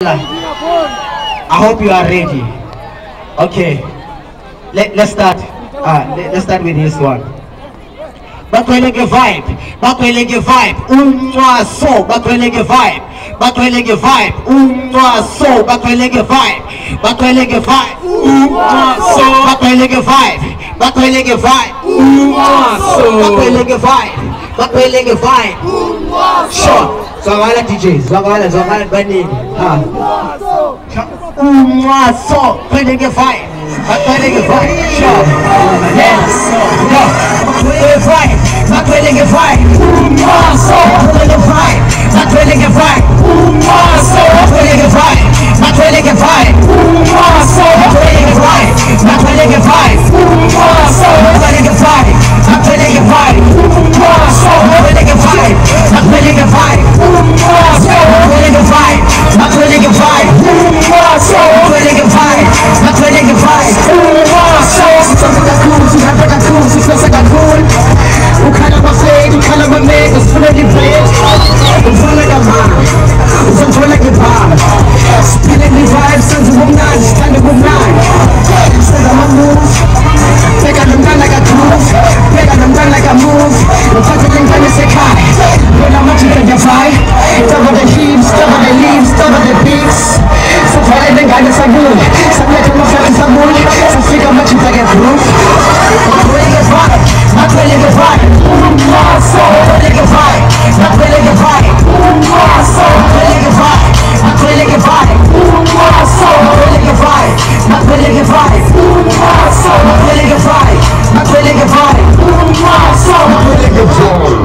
I hope you are ready. Okay, let's start. Let's start with this one. Bakwelege vibe, bakwelege vibe, so bakwelege vibe, bakwelege vibe, so bakwelege vibe, bakwelege vibe, so bakwelege vibe, bakwelege vibe, so bakwelege vibe, bakwelege vibe. Sure. Zwakala DJ, zwakala baningi. So bakwelege vibe, bakwelege vibe. Sure. Yes. No. Bakwelege vibe, so bakwelege vibe, bakwelege vibe, so bakwelege vibe, bakwelege vibe, so bakwelege vibe, bakwelege vibe, so bakwelege vibe, bakwelege vibe, so bakwelege vibe, bakwelege vibe, so bakwelege vibe, bakwelege vibe, so bakwelege vibe, bakwelege vibe, so something cool, something cool, something cool. Ukhala bafake, ukhala bameke, sifuna debate. Ufuna kamama, ufuna kebaba. Spinning the vibes, senze ubumnandi, sithanda ubumnandi. Senza ama-move, bheka nomntana like a groove, bheka nomntana like a move. Ngiphathe lengane sekhaya, bona ama-chicken divide. Cover the hips, cover the leaves, cover the beats. Sivale lengane sabuye, sakuletha amaflati sabuye, safika ama-chicken ge-groove. Bakwelege vibe, bakwelege vibe. So bakwelege vibe, bakwelege vibe. So bakwelege vibe, bakwelege vibe. So bakwelege vibe, bakwelege vibe. So bakwelege vibe, bakwelege vibe. So bakwelege vibe.